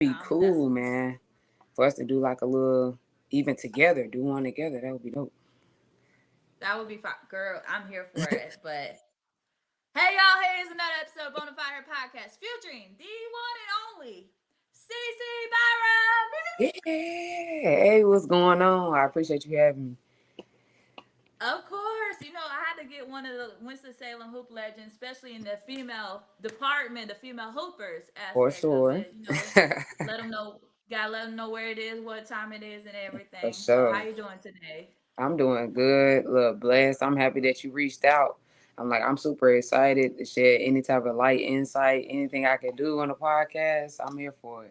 Be That's cool, man. For us to do like a little, even together, do one together. That would be dope. that would be fine, girl. I'm here for it. But hey, y'all, here's another episode of Bonafide Podcast featuring the one and only Cece Byrom. Yeah. Hey, what's going on? I appreciate you having me. Of course, I had to get one of the Winston-Salem hoop legends, especially in the female department, the female hoopers For aspect of sure. it. Let them know, gotta let them know where it is, what time it is, and For everything. So, how sure. you doing today? I'm doing good. Look, blessed. I'm happy that you reached out. I'm super excited to share any type of light insight, anything I can do on the podcast. I'm here for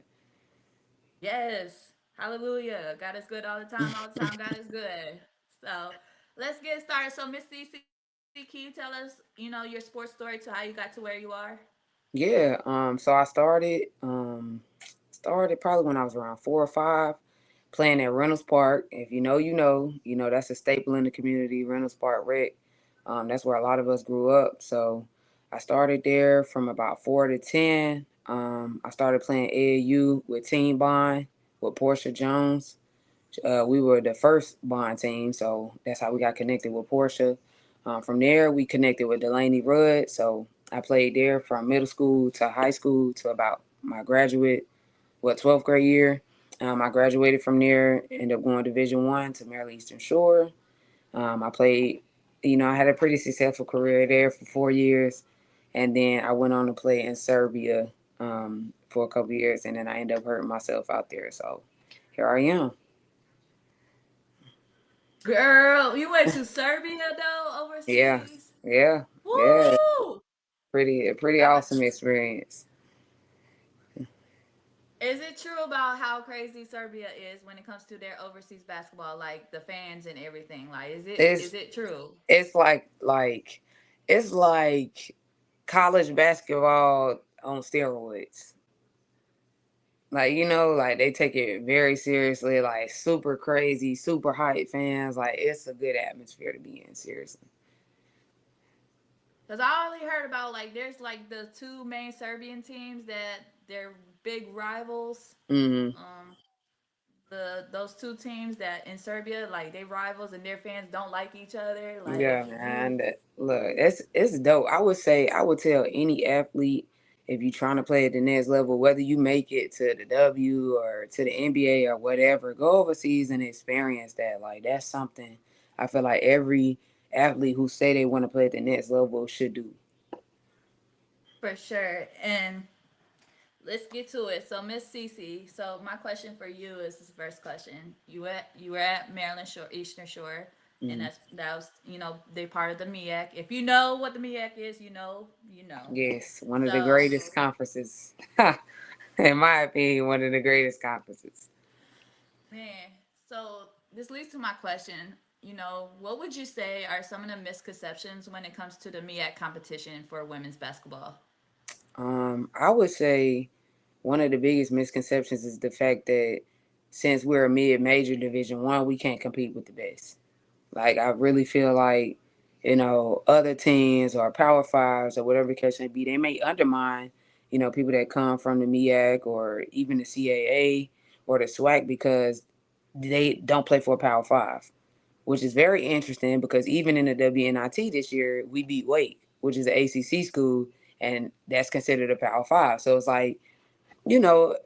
Yes, hallelujah. God is good all the time. All the time, God is good. So, let's get started. So, Miss Cece, can you tell us, your sports story to how you got to where you are? Yeah, so I started probably when I was around 4 or 5, playing at Reynolds Park. If you know, that's a staple in the community, Reynolds Park Rec. That's where a lot of us grew up. So I started there from about 4 to 10. I started playing AAU with Team Bond with Portia Jones. We were the first Bond team, so that's how we got connected with Portia. From there, we connected with Delaney Rudd. So I played there from middle school to high school to about my graduate, 12th grade year. I graduated from there, ended up going Division 1 to Maryland Eastern Shore. I played, I had a pretty successful career there for 4 years, and then I went on to play in Serbia for a couple years, and then I ended up hurting myself out there. So here I am. Girl, you went to Serbia though, Yeah, overseas. yeah, yeah. Woo! Pretty That awesome must. experience. Is it true about how crazy Serbia is when it comes to their overseas basketball, like the fans and everything? Like, is it It's is it true? it's it's like college basketball on steroids. Like, like they take it very seriously, like super crazy, super hype fans. Like it's a good atmosphere to be in, seriously. Because I only heard about like there's like the two main Serbian teams that they're big rivals. Hmm. Um, the those two teams that in Serbia like they rivals and their fans don't like each other. Like Yeah, you, man. Look, it's dope. I would tell any athlete, if you're trying to play at the next level, whether you make it to the W or to the NBA or whatever, go overseas and experience that. Like that's something I feel like every athlete who say they want to play at the next level should do. for sure. And let's get to it. So, Miss Cece, so my question for you is this first question. You were at Maryland Shore, Eastern Shore, and Hmm. that was they part of the MEAC. If you know what the MEAC is, you know. Yes, one of the So, greatest conferences, in my opinion, one of the greatest conferences. man, so this leads to my question. What would you say are some of the misconceptions when it comes to the MEAC competition for women's basketball? I would say one of the biggest misconceptions is the fact that since we're a mid-major Division 1, we can't compete with the best. Like I really feel like, other teams or Power Fives or whatever the case may be, they may undermine, people that come from the MEAC or even the CAA or the SWAC because they don't play for a Power Five, which is very interesting because even in the WNIT this year, we beat Wake, which is an ACC school, and that's considered a Power Five. So it's like, you know,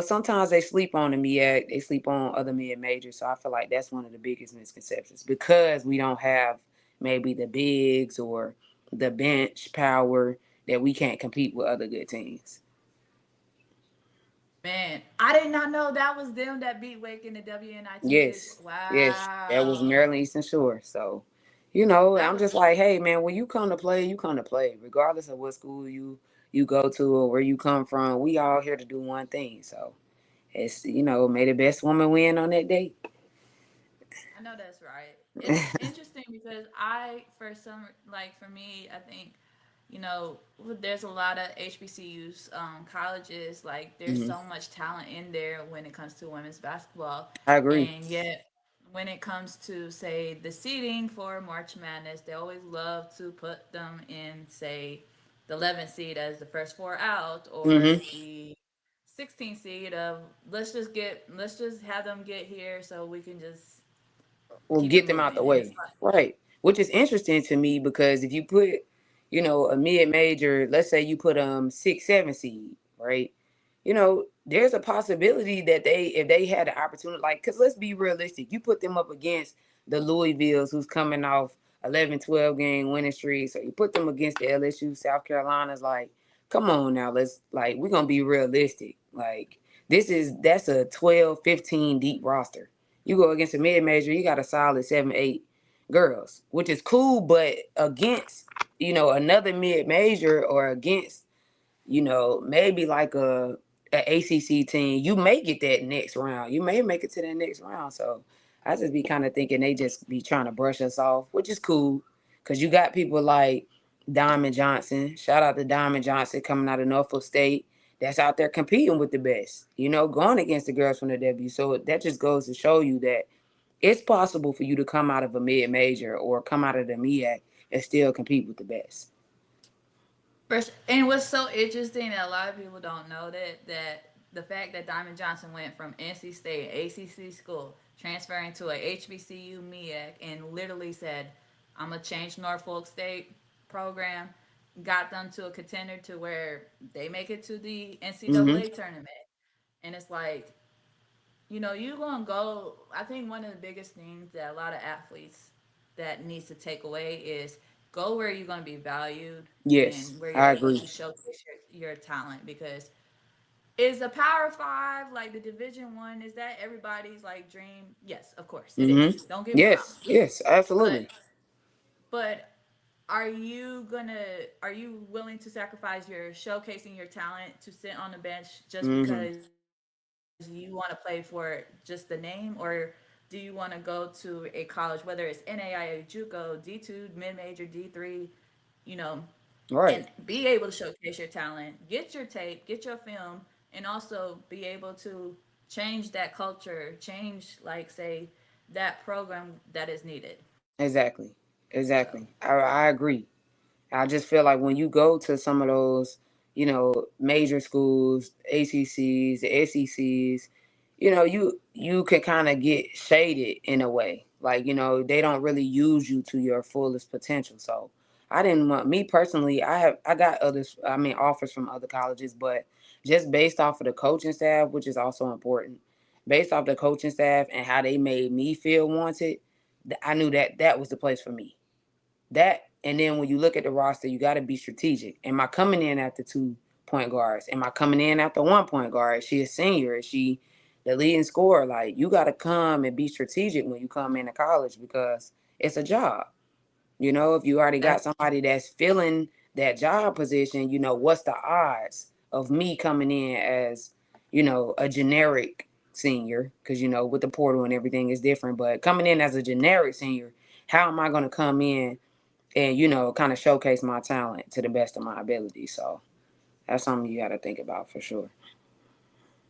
sometimes they sleep on the MEAC, they sleep on other mid majors. So I feel like that's one of the biggest misconceptions because we don't have maybe the bigs or the bench power that we can't compete with other good teams. Man, I did not know that was them that beat Wake in the WNIT this. Yes, yes, that was Wow, Maryland Eastern Shore. So, that I'm was just like, hey man, when you come to play, you come to play, regardless of what school you go to or where you come from. We all here to do one thing. So it's may the best woman win on that day. I know that's right. It's interesting because for some, like for me, I think, there's a lot of HBCUs, colleges, like there's Hmm. so much talent in there when it comes to women's basketball. I agree. And yet, when it comes to, say, the seeding for March Madness, they always love to put them in, say, the 11th seed as the first four out or Hmm. the 16 seed of let's just have them get here so we can just Or keep it get them out moving. the And it's way. Right. Which is interesting to me because if you put, a mid major, let's say you put 6, 7 seed, right? There's a possibility that if they had the opportunity, like, cause let's be realistic, you put them up against the Louisvilles who's coming off 11, 12 game winning streak. So you put them against the LSU, South Carolina's, like, come on now, let's, like, we're gonna be realistic. Like, that's a 12, 15 deep roster. You go against a mid major, you got a solid 7, 8 girls, which is cool. But against, another mid major, or against, maybe like a ACC team, you may get that next round. You may make it to that next round. So I just be kind of thinking they just be trying to brush us off, which is cool, because you got people like Diamond Johnson. Shout out to Diamond Johnson coming out of Norfolk State. That's out there competing with the best, going against the girls from the W. So that just goes to show you that it's possible for you to come out of a mid major or come out of the MEAC and still compete with the best. And what's so interesting that a lot of people don't know that the fact that Diamond Johnson went from NC State ACC school transferring to a HBCU MEAC and literally said, "I'm gonna change Norfolk State program," got them to a contender to where they make it to the Mm-hmm. NCAA tournament, and it's like, you gonna go. I think one of the biggest things that a lot of athletes that needs to take away is go where you're gonna be valued Yes, and where you're I able agree. to showcase your talent. Because is the Power Five, like the Division 1, is that everybody's like dream? Yes, of course it Mm-hmm. is. Don't get me wrong, Yes, yes, but absolutely. but are you willing to sacrifice your showcasing your talent to sit on the bench just Mm-hmm. because you want to play for just the name, or do you want to go to a college, whether it's NAIA, JUCO, D2 mid-major, D3, you know and Right. be able to showcase your talent, get your tape, get your film, and also be able to change that culture, change, like, say, that program that is needed. Exactly. So Exactly. I agree. I just feel like when you go to some of those, major schools, ACCs, the SECs, you can kind of get shaded in a way. Like, they don't really use you to your fullest potential. So I didn't want, me personally, I got others, I mean, offers from other colleges, but just based off of the coaching staff, which is also important, based off the coaching staff and how they made me feel wanted, I knew that that was the place for me. That, and then when you look at the roster, you got to be strategic. Am I coming in after 2 point guards? Am I coming in after 1 point guard? Is she a senior? Is she the leading scorer? Like, you got to come and be strategic when you come into college, because it's a job. If you already got that's somebody that's filling that job position, what's the odds of me coming in as, a generic senior? Because, with the portal and everything is different. But coming in as a generic senior, how am I going to come in and kind of showcase my talent to the best of my ability? So that's something you got to think about for sure.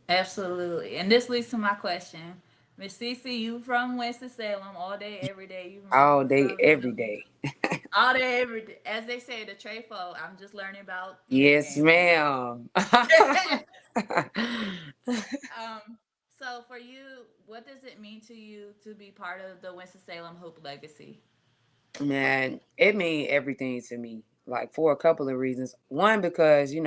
absolutely. And this leads to my question. Miss Cece, you from Winston-Salem all day, every day. All You day, from, every day. all day, every day. As they say, the Trefo, I'm just learning about video Yes, games now. ma'am. um, so for you, what does it mean to you to be part of the Winston-Salem Hoop legacy? Man, it means everything to me. Like, for a couple of reasons. One, because you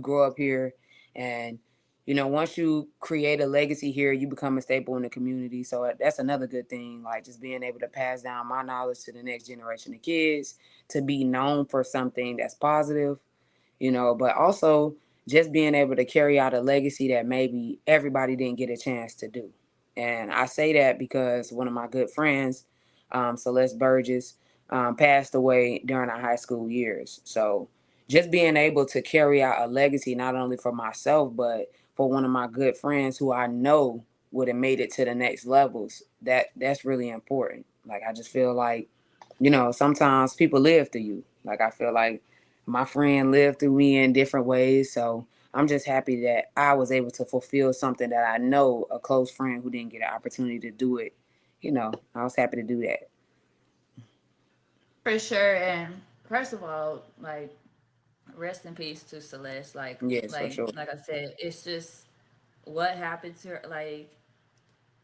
grow up here, and once you create a legacy here, you become a staple in the community. So that's another good thing. Like, just being able to pass down my knowledge to the next generation of kids, to be known for something that's positive, but also just being able to carry out a legacy that maybe everybody didn't get a chance to do. And I say that because one of my good friends, Celeste Burgess, passed away during our high school years. So just being able to carry out a legacy, not only for myself, but for one of my good friends who I know would have made it to the next levels, that's really important. Like, I just feel like, sometimes people live through you. Like, I feel like my friend lived through me in different ways. So I'm just happy that I was able to fulfill something that I know a close friend who didn't get an opportunity to do it. I was happy to do that. For sure. And first of all, like, rest in peace to Celeste. Yes, for sure. Like I said, it's just what happened to her? Like,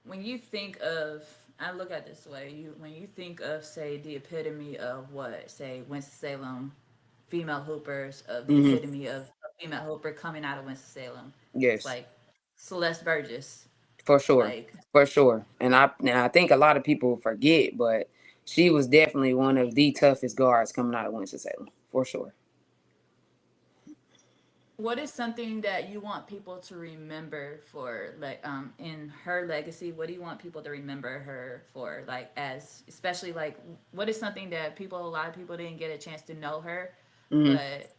when you think of, I look at it this way. When you think of, say, the epitome of what, say, Winston Salem female hoopers, of the Hmm. epitome of a female hooper coming out of Winston Salem, it's Yes, like Celeste Burgess. for sure, Like, for sure. And I think a lot of people forget, but she was definitely one of the toughest guards coming out of Winston Salem, for sure. what is something that you want people to remember for, like, in her legacy? What do you want people to remember her for, like, as, especially, like, what is something that people, a lot of people didn't get a chance to know her, Hmm. but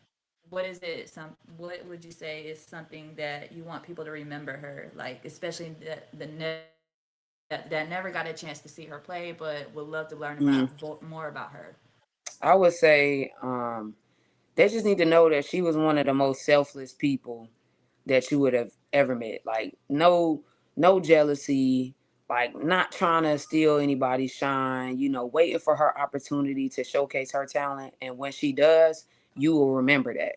what is it, what would you say is something that you want people to remember her, like, especially that never got a chance to see her play but would love to learn about Hmm. more about her? I would say they just need to know that she was one of the most selfless people that you would have ever met. Like no jealousy, like not trying to steal anybody's shine, waiting for her opportunity to showcase her talent. And when she does, you will remember that.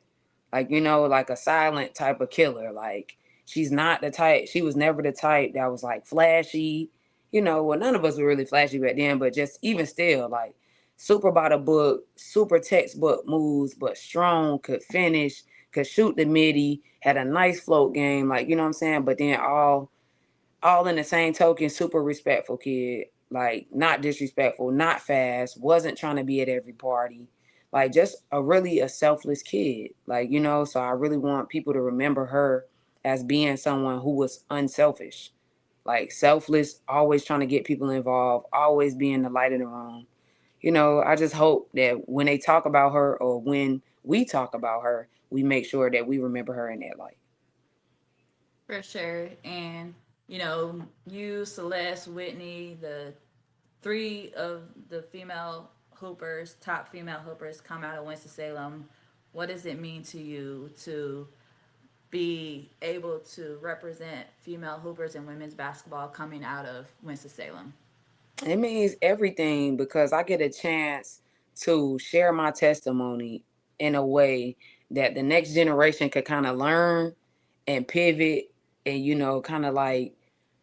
Like, like a silent type of killer. Like she's not the type, she was never the type that was like flashy. Well, none of us were really flashy back then, but just even still, like super by the book, super textbook moves, but strong, could finish, could shoot the midi, had a nice float game, like what I'm saying. But then all in the same token, super respectful kid, like not disrespectful, not fast, wasn't trying to be at every party, like just a selfless kid, like So I really want people to remember her as being someone who was unselfish, like selfless, always trying to get people involved, always being the light in the room. I just hope that when they talk about her or when we talk about her, we make sure that we remember her in that light. For sure. And you, Celeste, Whitney, the three of the female hoopers, top female hoopers, come out of Winston Salem. What does it mean to you to be able to represent female hoopers in women's basketball coming out of Winston Salem? It means everything because I get a chance to share my testimony in a way that the next generation could kind of learn and pivot and, kind of like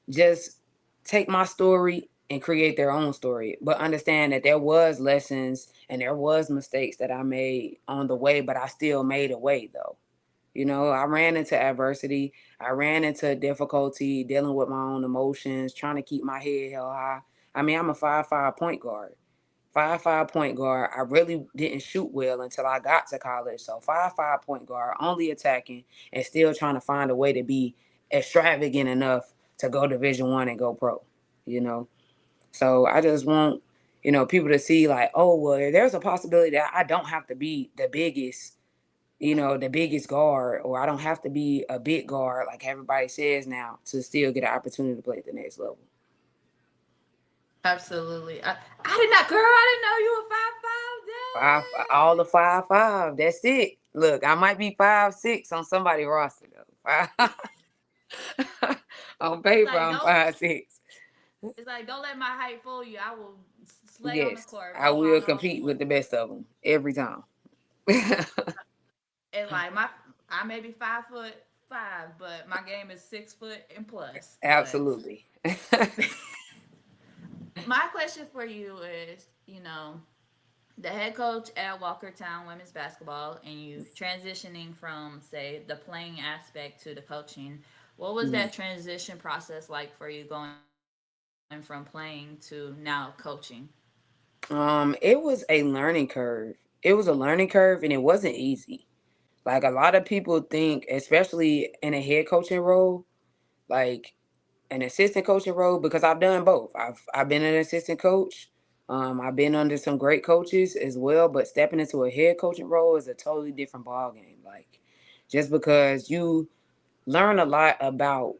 just take my story and create their own story, but understand that there was lessons and there was mistakes that I made on the way, but I still made a way though. I ran into adversity. I ran into difficulty dealing with my own emotions, trying to keep my head held high. I mean, I'm a 5'5" point guard. 5'5" point guard. I really didn't shoot well until I got to college. So 5'5" point guard, only attacking and still trying to find a way to be extravagant enough to go Division 1 and go pro. You know. So I just want people to see like, oh well, there's a possibility that I don't have to be the biggest guard, or I don't have to be a big guard like everybody says now to still get an opportunity to play at the next level. Absolutely. I did not, girl. I didn't know you were 5'5". Five, all the 5'5". That's it. Look, I might be 5'6" on somebody roster though. On It's paper, like, I'm don't. 5'6". It's like, don't let my height fool you. I will slay on the Yes, court, I blow my will nose compete for with you. the best of them every time. And like I may be 5'5", but my game is 6 foot and plus. But Absolutely. my question for you is, the head coach at Walkertown Women's Basketball, and you transitioning from, say, the playing aspect to the coaching. What was Mhm. that transition process like for you, going from playing to now coaching? It was a learning curve. It was a learning curve, and it wasn't easy. Like a lot of people think, especially in a head coaching role, like an assistant coaching role, because I've done both. I've been an assistant coach. I've been under some great coaches as well, but stepping into a head coaching role is a totally different ball game. Like just because you learn a lot about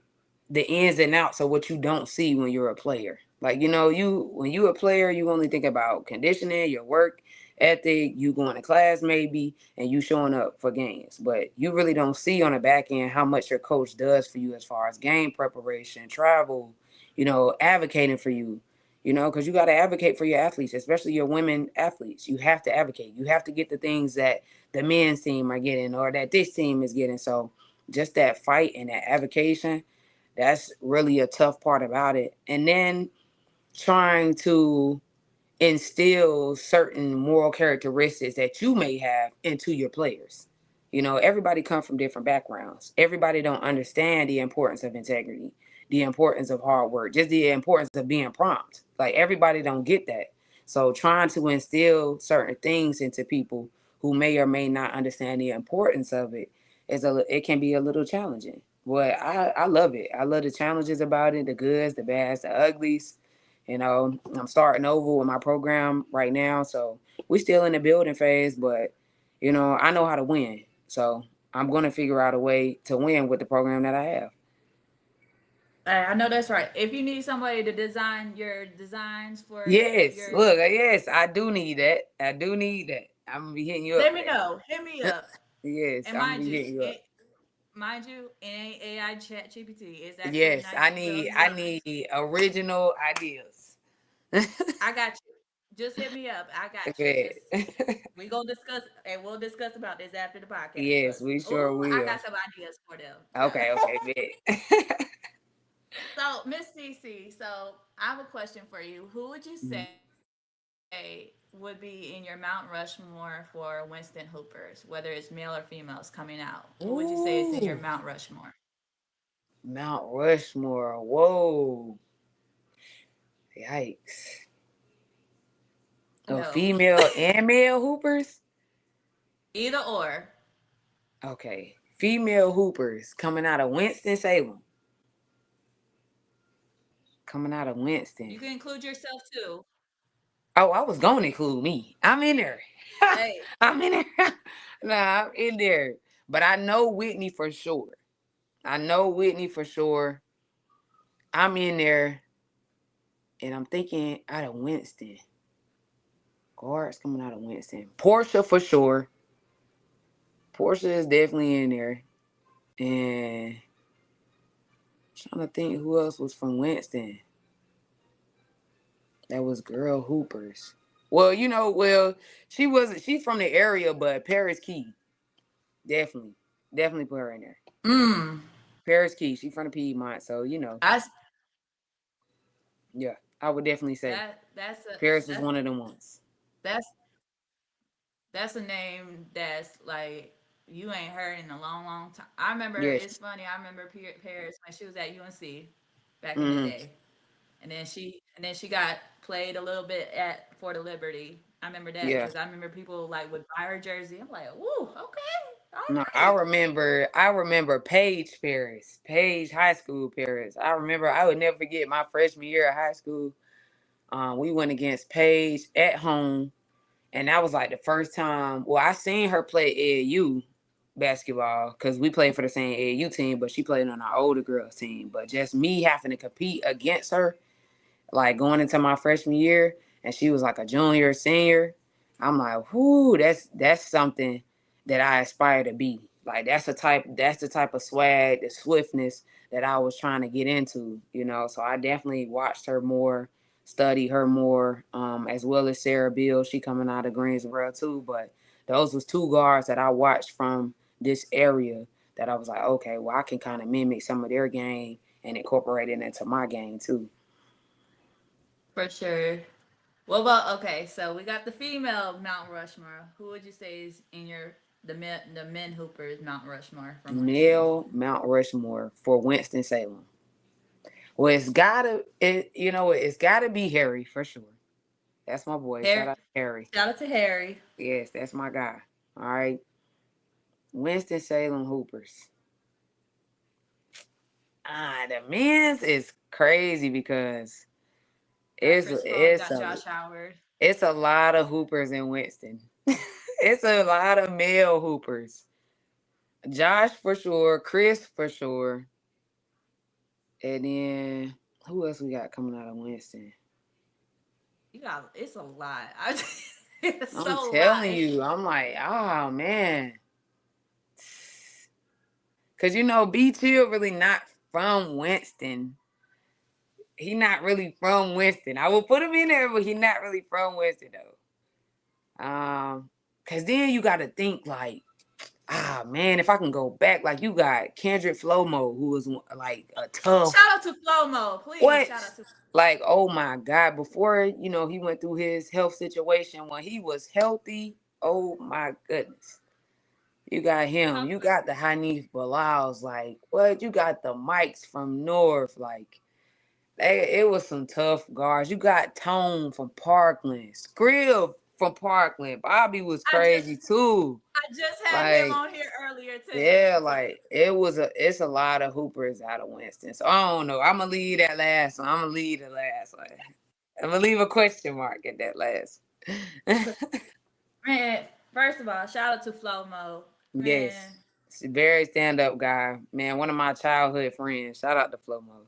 the ins and outs of what you don't see when you're a player. Like, you when you're a player, you only think about conditioning, your work ethic, you going to class maybe, and you showing up for games. But you really don't see on the back end how much your coach does for you as far as game preparation, travel, advocating for you. Because you got to advocate for your athletes, especially your women athletes. You have to advocate. You have to get the things that the men's team are getting or that this team is getting. So just that fight and that avocation. That's really a tough part about it. And then trying to instill certain moral characteristics that you may have into your players. You know, everybody comes from different backgrounds. Everybody don't understand the importance of integrity, the importance of hard work, just the importance of being prompt. Like everybody don't get that. So trying to instill certain things into people who may or may not understand the importance of it it can be a little challenging. But I love it. I love the challenges about it, the goods, the bads, the uglies. You know, I'm starting over with my program right now, so we still in the building phase, but you know, I know how to win. So I'm gonna figure out a way to win with the program that I have. I know that's right. If you need somebody to design your designs for Yes, your, look, yes, I do need that. I do need that. I'm gonna be hitting you up let for me that. know. Hit me up. Yes, And I'm gonna be hitting you up. mind you, it ain't AI Chat GPT. It's actually Yes, nice, well I designed. need original ideas. I got you. Just hit me up. I got you. Okay. Just we gonna discuss and we'll discuss about this after the podcast. Yes, Cause we sure ooh, I will. got some ideas for them. So Okay, okay, bet. so Miss Cece, so I have a question for you. Who would you say would be in your Mount Rushmore for Winston Hoopers, whether it's male or females coming out? Who would you say is in your Mount Ooh, Rushmore? Mount Rushmore. Whoa. Yikes. I Oh, know. female and male hoopers? Either or. Okay. Female hoopers coming out of Winston-Salem. Coming out of You Winston. can include yourself too. Oh, I was going to include me. I'm in there. Hey, I'm in there. Nah, I'm in there. But I know Whitney for sure. I know Whitney for sure. I'm in there. And I'm thinking out of Winston. Guards coming out of Winston. Portia for sure. Portia is definitely in there. And trying to think who else was from Winston. That was girl hoopers. Well, you know, she wasn't. She's from the area, but Paris Key, definitely, definitely put her in there. mm, Paris Key, she from the Piedmont, so you know, that's yeah, I would definitely say Paris was that's one of them ones. that's that's a name that's like you ain't heard in a long, long time. I remember it's Yes. funny. I remember Paris when she was at UNC back in the Mm-hmm. day, and then she got played a little bit at for the Liberty. I remember that Yeah. because I remember people like would buy her jersey. I'm like, woo, okay, all No, right. I remember Paige Paris, Paige High School Paris. I remember. I would never forget my freshman year of high school. We went against Paige at home. And that was like the first time. Well, I seen her play AAU basketball because we played for the same AAU team, but she played on our older girls team. But just me having to compete against her, like going into my freshman year, and she was like a junior, senior. I'm like, whoo, that's something that I aspire to be. Like that's the type of swag, the swiftness that I was trying to get into, you know. So I definitely watched her more, studied her more, as well as Sarah Beal. She coming out of Greensboro too. But those was two guards that I watched from this area that I was like, okay, well I can kind of mimic some of their game and incorporate it into my game too. For sure. What about okay? So we got the female Mount Rushmore. Who would you say is in your the men Hoopers Mount Rushmore from Winston? Male Mount Rushmore for Winston Salem. Well, you know, it's gotta be Harry for sure. That's my boy. Shout Harry, out to Harry. shout out to Harry. Yes, that's my guy. All right, Winston Salem Hoopers. The men's is crazy because Got it's Chris Paul. it's Got a Josh Howard. it's a lot of hoopers in Winston. It's a lot of male hoopers. Josh for sure, Chris for sure, and then who else we got coming out of Winston? You got it's a lot. It's I'm so lot. telling you, I'm like, oh man, because you know, B Chill really not from Winston. He not really from Winston. I will put him in there, but he not really from Winston though. Because then you got to think like ah man, if I can go back, like you got Kendrick Flomo, who was like a tough Shout out to Flomo, please. what? Shout out to. Like, oh my God, before he went through his health situation when he was healthy, oh my goodness. You got him. Talk You about. got the Hanif Bilals, like what? You got the Mikes from North, like it was some tough guards. You got Tone from Parkland, Skrill from Parkland. Bobby was I just crazy too. I just had him Like, on here earlier too. yeah, So like it's a lot of hoopers out of Winston. So I don't know. I'm gonna leave that last one. I'm gonna leave the last one. I'm gonna leave a question mark at that last. man, first of all, shout out to Flomo, Yes, man. it's a very stand up guy, man. One of my childhood friends. Shout out to Flomo.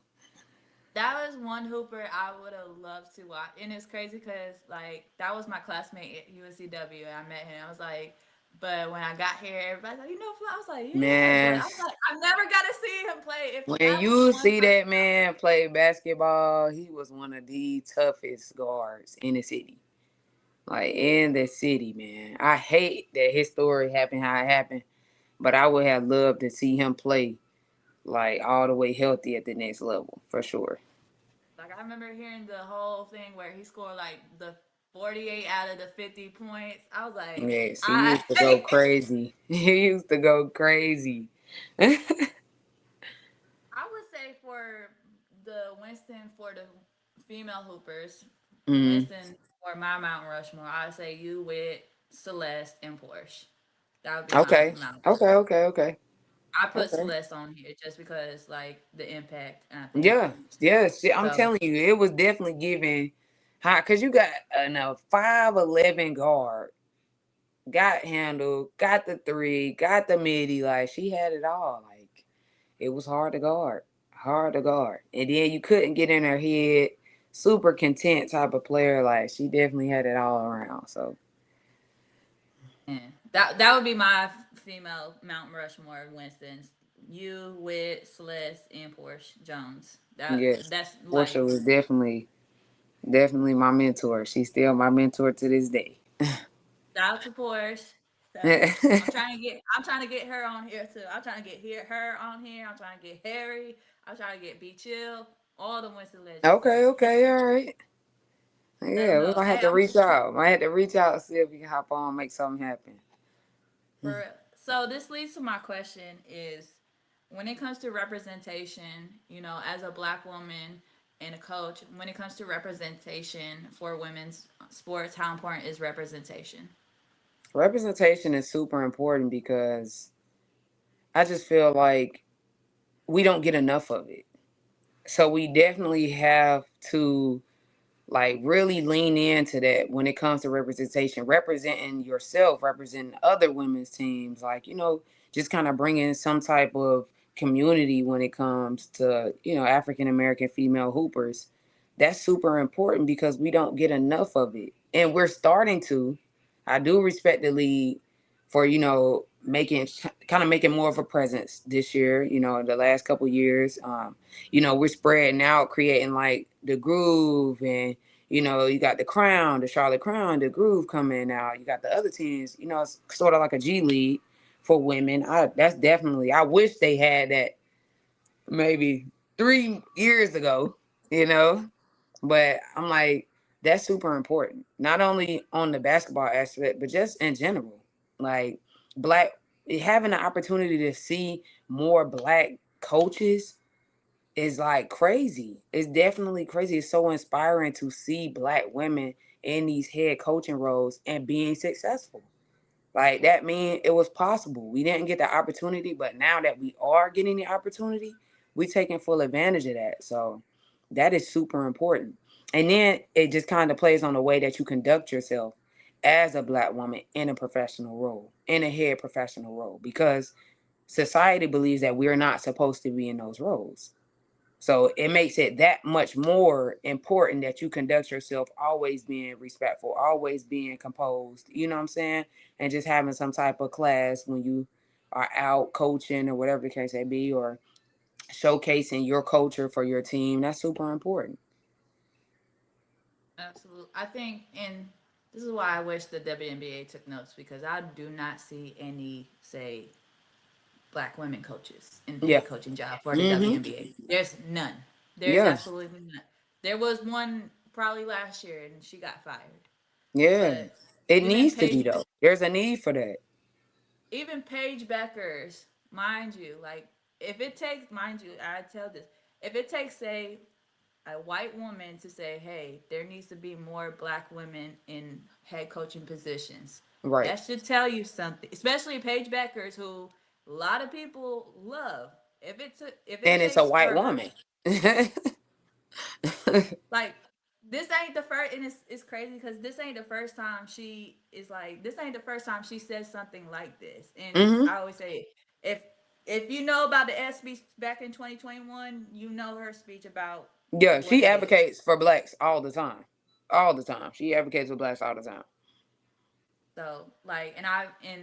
That was one hooper I would have loved to watch, and it's crazy because like that was my classmate at UNCW. And I met him. I was like, but when I got here, everybody's like, you know, Flo? I was like, yeah, but Man, I was like, I never got to see him play. If when that was you one see person, that man play basketball, he was one of the toughest guards in the city. Like in the city, man. I hate that his story happened how it happened, but I would have loved to see him play like all the way healthy at the next level for sure. like I remember hearing the whole thing where he scored like the 48 out of the 50 points. I was like, Yes, he I used to go crazy. He used to go crazy. I would say for the Winston for the female hoopers, Hmm. Winston for my Mount Rushmore, I would say you with Celeste and Porsche. That would be my Okay. Mount. Okay. Okay. Okay. I put Okay. Celeste on here just because like the impact, and I think Yeah. Yes. Yeah, I'm so. telling you, it was definitely giving high because you got a 5'11" guard, got handle, got the three, got the midi. Like she had it all. Like it was hard to guard, hard to guard, and then you couldn't get in her head. Super content type of player. Like she definitely had it all around. So Yeah. That would be my female Mount Rushmore. Winston's you with Celeste and Porsche Jones. yes, That's Portia like was definitely my mentor. She's still my mentor to this day. shout out to Porsche. So I'm trying to get her on here too. I'm trying to get her on here. I'm trying to get Harry. I'm trying to get B Chill. All the Winston legends. So Okay, okay, all right. let them Yeah, we know. might have Hey, to I'm reach out. Might have to reach out and see if we can hop on, make something happen. for real. So this leads to my question is when it comes to representation, you know, as a black woman and a coach, when it comes to representation for women's sports, how important is representation? Representation is super important because I just feel like we don't get enough of it. So we definitely have to like really lean into that when it comes to representation, representing yourself, representing other women's teams, like just kind of bringing some type of community when it comes to African American female hoopers. That's super important because we don't get enough of it, and we're starting to. I do respect the league for making kind of making more of a presence this year, the last couple years. We're spreading out, creating like the groove, and you got the Crown, the Charlotte Crown, the Groove coming out. You got the other teams. It's sort of like a G League for women. That's definitely. I wish they had that maybe 3 years ago. You know, but I'm like, that's super important. Not only on the basketball aspect, but just in general. Like black having the opportunity to see more black coaches is like crazy. It's definitely crazy. It's so inspiring to see black women in these head coaching roles and being successful. Like that mean it was possible. We didn't get the opportunity, but now that we are getting the opportunity, we taking full advantage of that. So that is super important. And then it just kind of plays on the way that you conduct yourself as a black woman in a professional role, in a head professional role, because society believes that we're not supposed to be in those roles. So it makes it that much more important that you conduct yourself always being respectful, always being composed, you know what I'm saying? And just having some type of class when you are out coaching or whatever the case may be, or showcasing your culture for your team. That's super important. Absolutely. I think in This is why I wish the WNBA took notes, because I do not see any, say, black women coaches in Yeah. head coaching job for the Mhm. WNBA. There's none. There's Yeah. absolutely none. There was one probably last year and she got fired. Yeah. But It even needs to be Paige though. There's a need for that. even Paige Beckers, mind you, like if it takes, mind you, I tell this, if it takes, say, a white woman to say, hey, there needs to be more black women in head coaching positions, Right. that should tell you something. Especially Paige Beckers, who a lot of people love. If it And it's a takes white for her, woman. like, this ain't the first, and it's crazy because this ain't the first time she is like, this ain't the first time she says something like this. And Mhm. I always say, if if you know about the SB back in 2021, you know her speech about Yeah, what she it is. advocates for blacks all the time. All the time. She advocates for blacks all the time. So like, and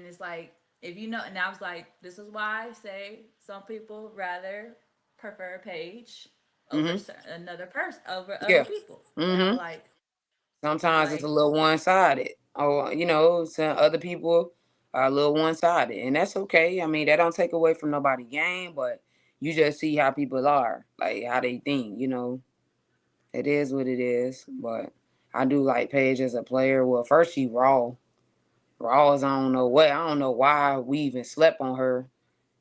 it's like, if you know, and I was like, this is why I say some people rather prefer Paige over Mhm. another person over other Yeah. people. And I'm Mhm. like, Sometimes it's a like little one-sided. Or, some other people are a little one-sided, and that's okay. I mean, that don't take away from nobody's game, but you just see how people are, like how they think. It is what it is. But I do like Paige as a player. Well, first she raw. Raw is I don't know what. I don't know why we even slept on her.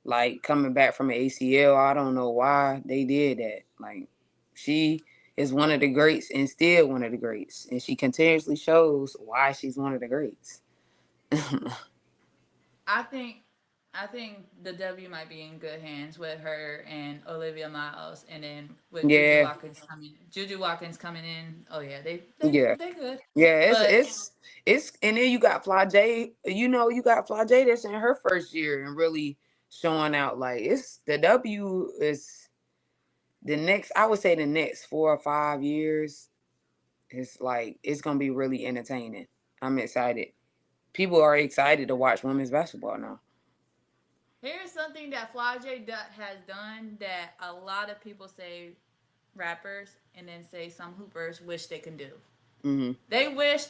Like coming back from an ACL, I don't know why they did that. Like she is one of the greats and still one of the greats, and she continuously shows why she's one of the greats. I think I think the W might be in good hands with her and Olivia Miles, and then with Yeah, Juju Watkins coming in. Oh yeah, yeah, they good. yeah. It's But it's it's and then you got Fly J. You got Fly J that's in her first year and really showing out. Like it's the W is the next. I would say the next 4 or 5 years. It's like it's gonna be really entertaining. I'm excited. People are excited to watch women's basketball now. here's something that has done that a lot of people say, rappers, and then say some hoopers wish they can do. Hmm. They wish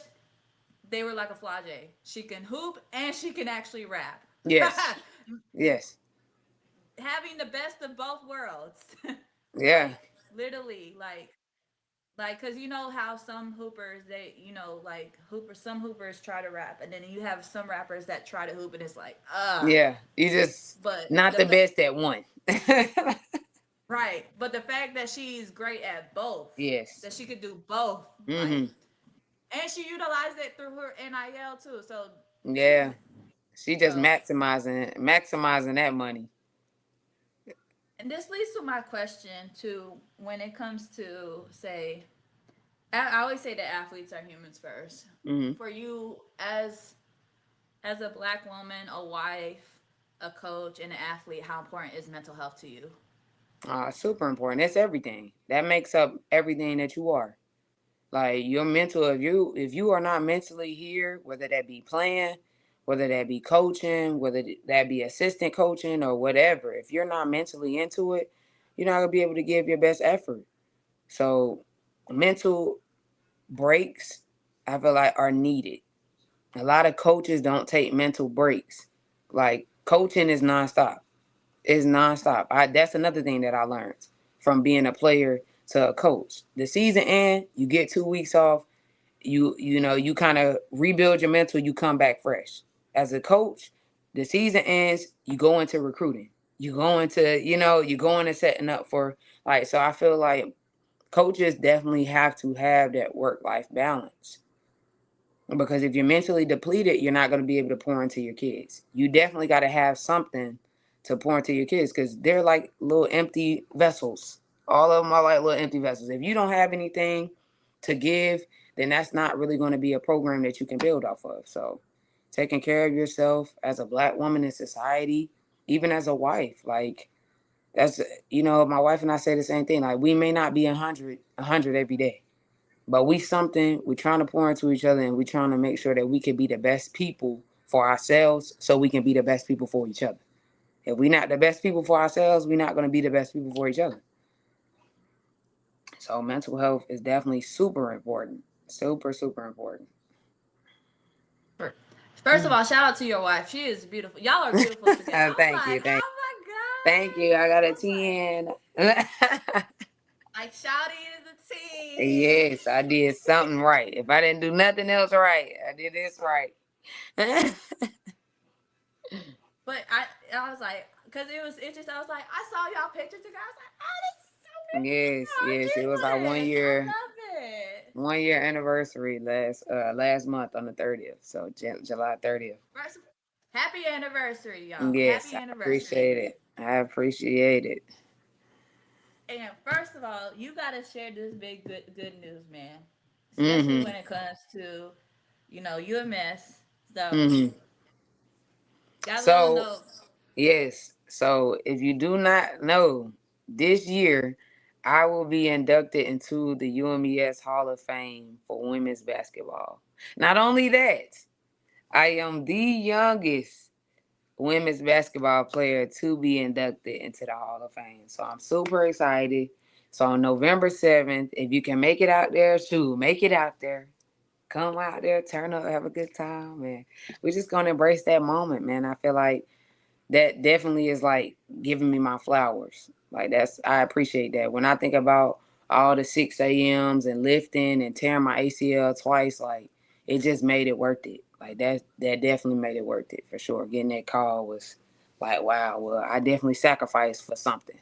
they were like a Flage. She can hoop and she can actually rap. Yes. Yes. Having the best of both worlds. Yeah. Like literally, like because you know how some hoopers, they, like hoopers, some hoopers try to rap, and then you have some rappers that try to hoop and it's like, Yeah. You just but not the best at one. right, but the fact that she's great at both, Yes. that she could do both, like, Hmm. and she utilized it through her NIL too. So Yeah. She just so maximizing that money. and this leads to my question to, when it comes to, say, I always say that athletes are humans first. Hmm. For you, as a black woman, a wife, a coach, and an athlete, how important is mental health to you? Super important. That's everything. That makes up everything that you are. Like your mental, if you are not mentally here, whether that be playing, whether that be coaching, whether that be assistant coaching or whatever, if you're not mentally into it, you're not gonna be able to give your best effort. So mental breaks, I feel like, are needed. A lot of coaches don't take mental breaks. Like coaching is nonstop. It's nonstop. That's another thing that I learned from being a player to a coach. The season end, you get 2 weeks off, you kind of rebuild your mental, you come back fresh. As a coach, the season ends, you go into recruiting, you go into setting up for, like, so I feel like coaches definitely have to have that work life balance, because if you're mentally depleted, you're not going to be able to pour into your kids. You definitely got to have something to pour into your kids, because they're like little empty vessels. All of them are like little empty vessels. If you don't have anything to give, then that's not really going to be a program that you can build off of. So taking care of yourself as a black woman in society, even as a wife, like, that's, my wife and I say the same thing. Like, we may not be 100 every day, but we're trying to pour into each other, and we're trying to make sure that we can be the best people for ourselves so we can be the best people for each other. If we're not the best people for ourselves, we're not going to be the best people for each other. So mental health is definitely super important. Super, super important. First of all, shout out to your wife. She is beautiful. Y'all are beautiful together. I'm Thank you, like, thank oh my thank you. I gosh. got a I'm like, 10. Shouty is a team. Yes, I did something right. If I didn't do nothing else right, I did this right. But I was like, cause it was interesting. I was like, I saw y'all pictures together. I was like, oh, this is so beautiful. Yes, Y'all yes. It was our genuine. I love it. 1 year anniversary last month on the 30th. So July 30th. First, happy anniversary, y'all. Yes, Happy I anniversary. appreciate it. I appreciate it. And first of all, you gotta share this big good news, man. Especially Mm-hmm. when it comes to, UMS. So Mm-hmm. gotta let them So know. yes. So if you do not know, this year I will be inducted into the UMES Hall of Fame for women's basketball. Not only that, I am the youngest women's basketball player to be inducted into the Hall of Fame. So I'm super excited. So on November 7th, if you can make it out there, shoot, make it out there. Come out there, turn up, have a good time, man. We're just gonna embrace that moment, man. I feel like that definitely is like giving me my flowers. Like I appreciate that. When I think about all the 6 a.m.s and lifting and tearing my ACL twice, like it just made it worth it. Like that definitely made it worth it for sure. Getting that call was like, wow, well, I definitely sacrificed for something.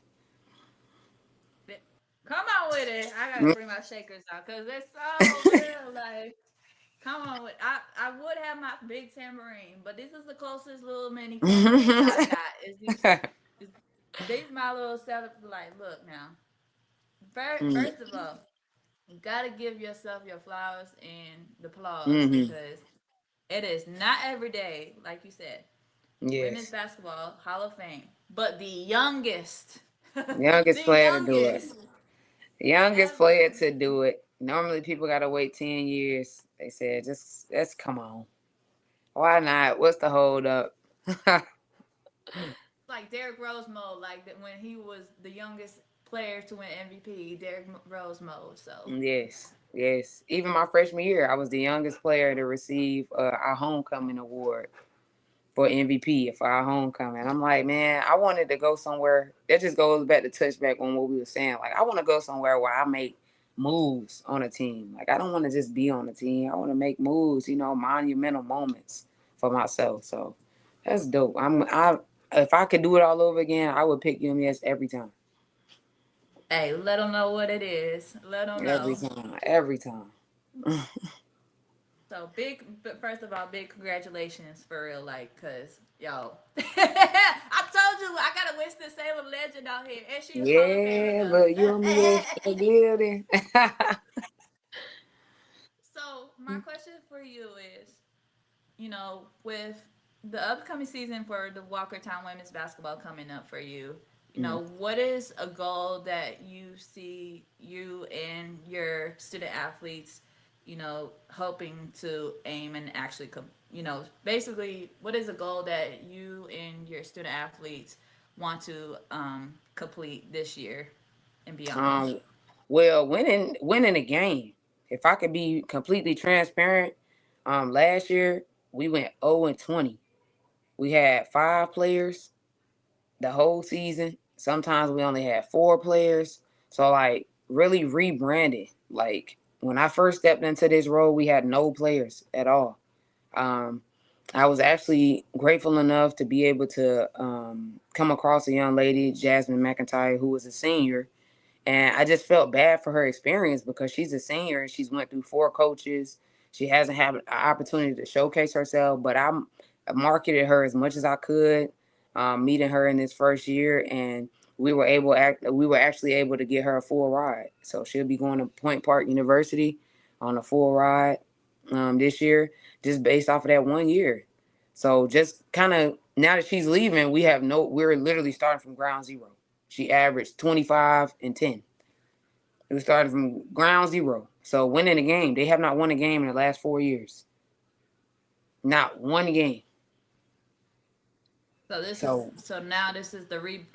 Come on with it. I gotta bring my shakers out because it's so real. Like, come on with. I would have my big tambourine, but this is the closest little mini tambourines I got. Is these my little setup? Like, look now. First of all, you gotta give yourself your flowers and the applause Mm-hmm. because it is not every day, like you said, women's Yes. basketball Hall of Fame, but the youngest, Youngest the player to do it. youngest Youngest player ever. to do it. Normally people gotta wait 10 years. They said just let's come on. Why not? What's the hold up? Like Derrick Rose mode, like that when he was the youngest player to win MVP, Derrick Rose mode. So Yes, yes. Even my freshman year, I was the youngest player to receive our homecoming award for MVP for our homecoming. I'm like, man, I wanted to go somewhere. That just goes back to touch back on what we were saying. Like, I want to go somewhere where I make moves on a team. Like, I don't want to just be on the team. I want to make moves. Monumental moments for myself. So that's dope. If I could do it all over again, I would pick UMS every time. hey, let them know what it is. Let them Every know. time. Every time. So big, but first of all, big congratulations for real, like, cause yo, I told you I got a Winston Salem legend out here, and she was Hall of Fame Yeah, enough. look, UMS in the building. So my question for you is, with the upcoming season for the Walker Town women's basketball coming up for you, what is a goal that you see you and your student athletes, hoping to aim and actually, basically, what is a goal that you and your student athletes want to complete this year and beyond? Um, well, winning a game. If I could be completely transparent, last year we went 0-20. We had 5 players the whole season. Sometimes we only had 4 players. So like really rebranded. Like when I first stepped into this role, we had no players at all. Um, I was actually grateful enough to be able to come across a young lady, Jasmine McIntyre, who was a senior, and I just felt bad for her experience because she's a senior and she's went through 4 coaches. She hasn't had an opportunity to showcase herself, but I marketed her as much as I could, meeting her in this first year, and we were actually able to get her a full ride. So she'll be going to Point Park University on a full ride this year, just based off of that 1 year. So just kind of now that she's leaving, we're literally starting from ground zero. She averaged 25 and 10. It was started from ground zero. So winning a game, they have not won a game in the last 4 years. Not one game. So So now this is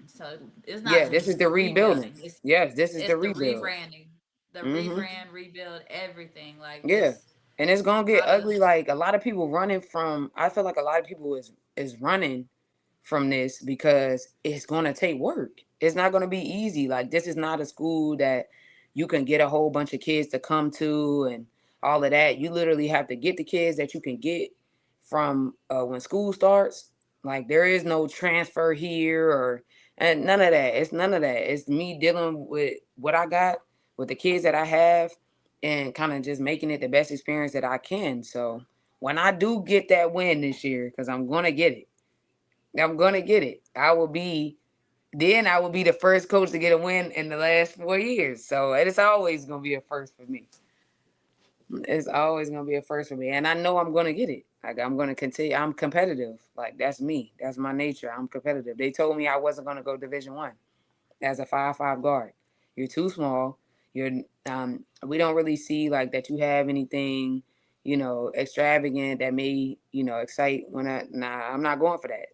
so it's not yeah, just this is the rebuilding. rebuilding. Yes, this is the It's the rebuild. rebranding, the Mm-hmm. rebrand, rebuild everything. Like Yeah. this. And it's gonna get How does ugly. Like a lot of people running from. I feel like a lot of people is running from this because it's gonna take work. It's not gonna be easy. Like this is not a school that you can get a whole bunch of kids to come to and all of that. You literally have to get the kids that you can get from when school starts. Like there is no transfer here or and none of that. It's none of that. It's me dealing with what I got with the kids that I have and kind of just making it the best experience that I can. So when I do get that win this year, because I'm gonna get it, I'm gonna get it. I will be the first coach to get a win in the last 4 years. So it's always gonna be a first for me. It's always gonna be a first for me, and I know I'm gonna get it. Like I'm gonna continue. I'm competitive. Like that's me. That's my nature. I'm competitive. They told me I wasn't gonna go Division 1 as a 5'5" guard. You're too small. You're we don't really see like that you have anything, extravagant that may, excite when I'm not going for that.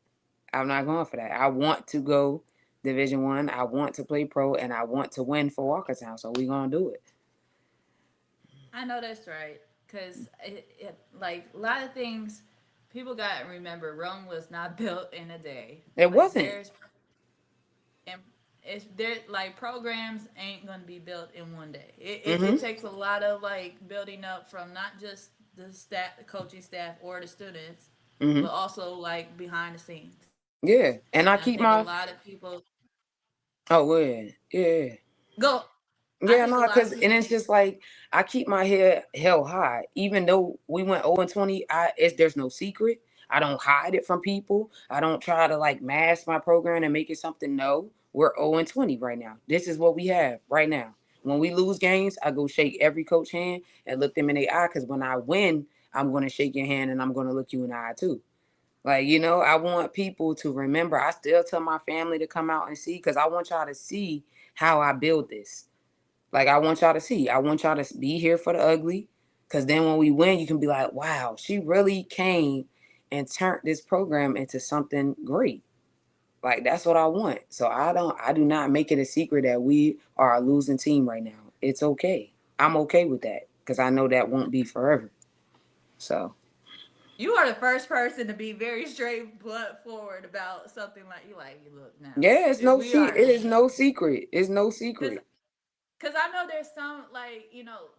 I'm not going for that. I want to go Division 1. I want to play pro and I want to win for Walkertown. So we gonna do it. I know that's right, because like a lot of things, people got to remember Rome was not built in a day. It Like wasn't. there's and it's there like programs ain't gonna be built in one day. It Mm-hmm. takes a lot of like building up from not just the staff, the coaching staff, or the students, Mm-hmm. but also like behind the scenes. And I Yeah. think a And I lot of keep my people oh yeah. Yeah. go. I think Yeah, a no, lot of because people and it's just like I keep my head held high, even though we went 0-20. There's no secret. I don't hide it from people. I don't try to like mask my program and make it something. No, we're 0-20 right now. This is what we have right now. When we lose games, I go shake every coach hand and look them in the eye. Because when I win, I'm gonna shake your hand and I'm gonna look you in the eye too. Like I want people to remember. I still tell my family to come out and see because I want y'all to see how I build this. Like I want y'all to see. I want y'all to be here for the ugly. Cause then when we win, you can be like, wow, she really came and turned this program into something great. Like that's what I want. So I do not make it a secret that we are a losing team right now. It's okay. I'm okay with that. Cause I know that won't be forever. So you are the first person to be very straight blood forward about something like you like. Look now, yeah, it's if no we are it is no secret. It's no because secret. because I know there's some like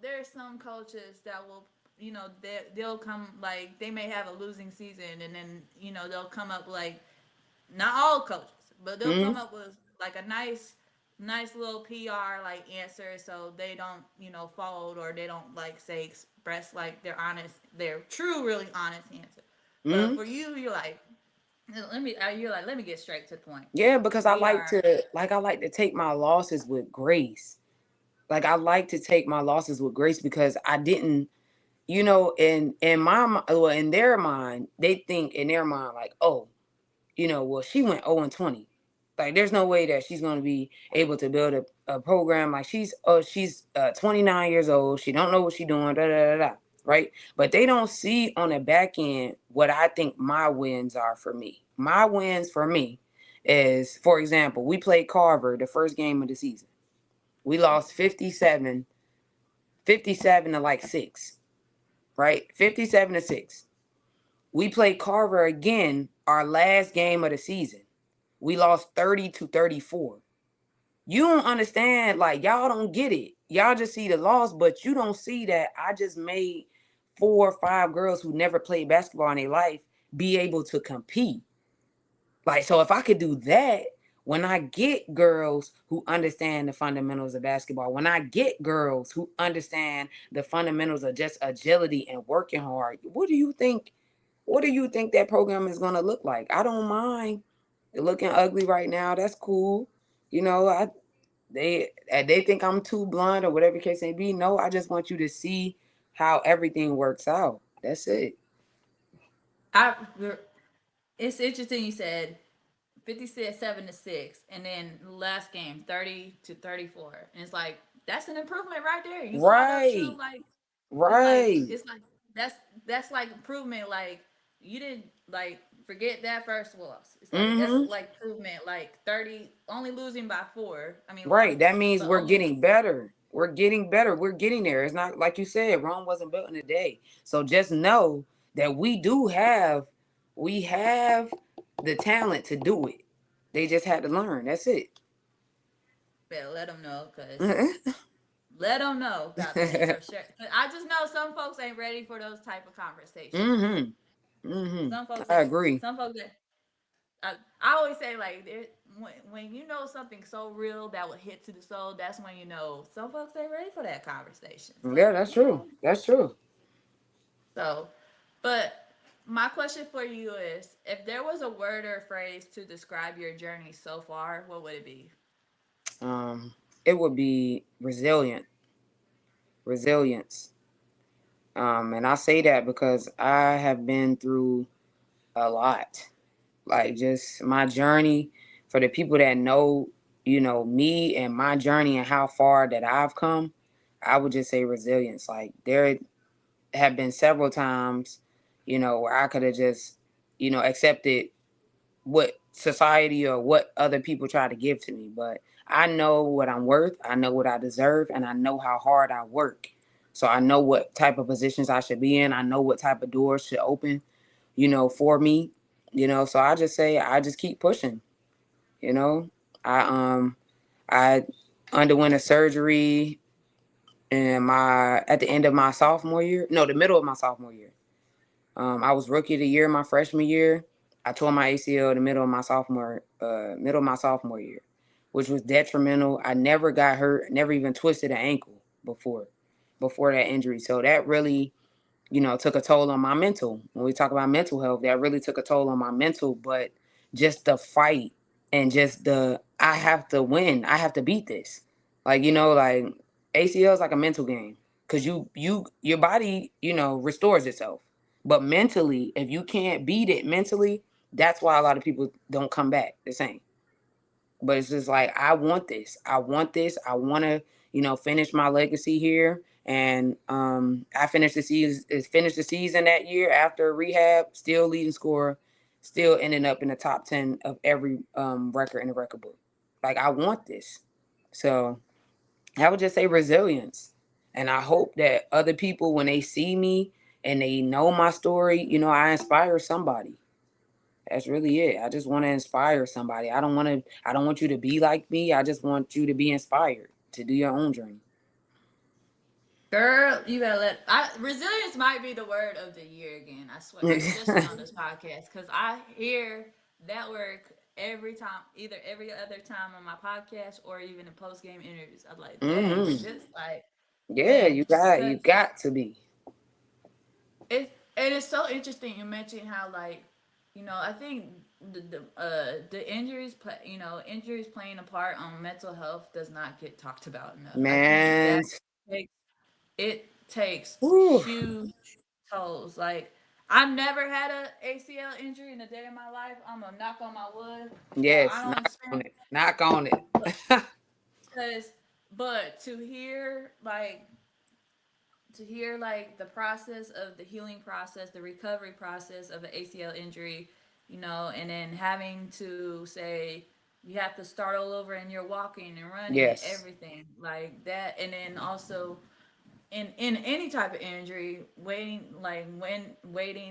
there's some coaches that will they'll come like they may have a losing season and then they'll come up like not all coaches but they'll come Mm-hmm. up with like a nice little PR like answer so they don't fold or they don't like say express like their true really honest answer. But Mm-hmm. for you, you're like let me get straight to the point. Yeah, because We are I like to take my losses with grace. Like I like to take my losses with grace because I didn't, in well, in their mind, they think in their mind like, oh, well, she went 0-20. Like there's no way that she's gonna be able to build a program. Like she's 29 years old. She don't know what she's doing. Da da da da. Right, but they don't see on the back end what I think my wins are for me. My wins for me is, for example, we played Carver the first game of the season. We lost 57 to like 6, right? 57-6. We played Carver again our last game of the season. We lost 30-34. You don't understand, like y'all don't get it. Y'all just see the loss, but you don't see that I just made 4 or 5 girls who never played basketball in their life be able to compete. Like, so if I could do that, when I get girls who understand the fundamentals of basketball, when I get girls who understand the fundamentals of just agility and working hard, what do you think? What do you think that program is gonna look like? I don't mind it looking ugly right now. That's cool. I they think I'm too blunt or whatever case may be. No, I just want you to see how everything works out. That's it. I it's interesting you said 57-6 and then last game 30-34 and it's like that's an improvement right there. You caught up to Right. like Right. it's like that's like improvement. Like you didn't like forget that first loss. It's like that's Mm-hmm. like improvement. Like 30 only losing by 4. I mean Right. That lost means but we're only getting better. We're getting better. We're getting there. It's not like you said, Rome wasn't built in a day. So just know that we have the talent to do it. They just had to learn. That's it. Better let them know, cause let them know about that for sure. I just know some folks ain't ready for those type of conversations. Mhm. Mhm. Some folks I ain't. agree. Some folks. I always say like when you know something so real that will hit to the soul, that's when you know some folks ain't ready for that conversation. So Yeah, that's you true. know. That's true. So, but my question for you is, if there was a word or phrase to describe your journey so far, what would it be? Um, it would be resilience. And I say that because I have been through a lot. Like just my journey for the people that know, me and my journey and how far that I've come, I would just say resilience. Like there have been several times, where I could have just, accepted what society or what other people try to give to me. But I know what I'm worth, I know what I deserve, and I know how hard I work. So I know what type of positions I should be in. I know what type of doors should open, for me. So I just say I just keep pushing, you know. I underwent a surgery in my at the end of my sophomore year. No, the middle of my sophomore year. I was rookie of the year my freshman year. I tore my ACL in the middle of my sophomore year, which was detrimental. I never got hurt, never even twisted an ankle before that injury. So that really, took a toll on my mental. When we talk about mental health, that really took a toll on my mental. But just the fight and just I have to win. I have to beat this. Like ACL is like a mental game because your body, restores itself. But mentally, if you can't beat it mentally, that's why a lot of people don't come back the same. But it's just like I want this. I want this. I want to, finish my legacy here. And I finished the season that year after rehab, still leading scorer, still ending up in the top 10 of every record in the record book. Like I want this. So I would just say resilience. And I hope that other people, when they see me and they know my story, I inspire somebody. That's really it. I just want to inspire somebody. I don't want you to be like me. I just want you to be inspired to do your own journey. Girl, you better resilience might be the word of the year again. I swear, especially on this podcast, because I hear that word every time, either every other time on my podcast or even in post game interviews. I'm like, dang, Hmm. resist, like, Yeah, man, you because got to be. it is so interesting. You mentioned how like, I think the injuries play, injuries playing a part on mental health does not get talked about enough. I think Man. that takes it takes Whew. huge tolls. Like I've never had a ACL injury in a day of my life. I'm gonna knock on my wood, so Yes, I don't knock on experience. it. Knock on But it. because, but to hear like the process of the healing process, the recovery process of an ACL injury, and then having to say you have to start all over and you're walking and running and Yes. everything like that, and then also in any type of injury, waiting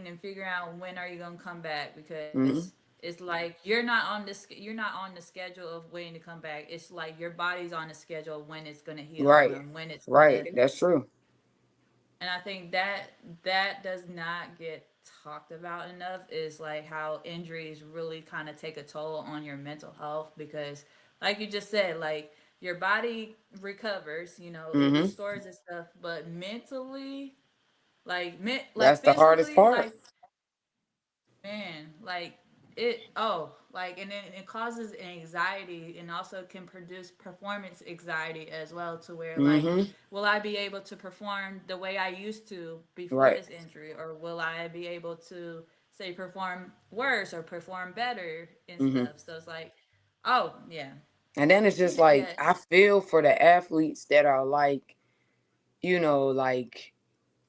and figuring out when are you gonna come back because Hmm. it's like you're not on the schedule of waiting to come back. It's like your body's on the schedule of when it's gonna heal Right. and when it's Right. gonna. That's true. And I think that does not get talked about enough is like how injuries really kind of take a toll on your mental health because like you just said, like your body recovers, it Hmm. restores its stuff, but mentally, like That's the hardest physically, part. like man, like like and then it causes anxiety and also can produce performance anxiety as well to where like Hmm. will I be able to perform the way I used to before Right. this injury or will I be able to say perform worse or perform better and Hmm. stuff. So it's like, oh yeah. And then it's just like Yeah. I feel for the athletes that are like, like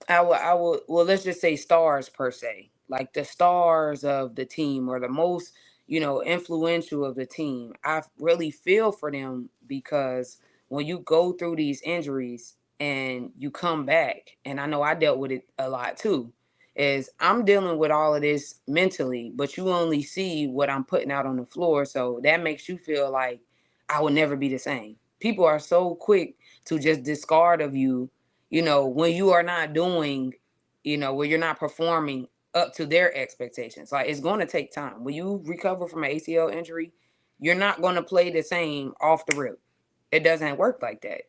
I will well let's just say stars per se. Like the stars of the team or the most, influential of the team. I really feel for them because when you go through these injuries and you come back, and I know I dealt with it a lot too, is I'm dealing with all of this mentally, but you only see what I'm putting out on the floor. So that makes you feel like I will never be the same. People are so quick to just discard of you, when you are not doing, when you're not performing up to their expectations. Like, it's going to take time. When you recover from an ACL injury, you're not going to play the same off the rip. It doesn't work like that.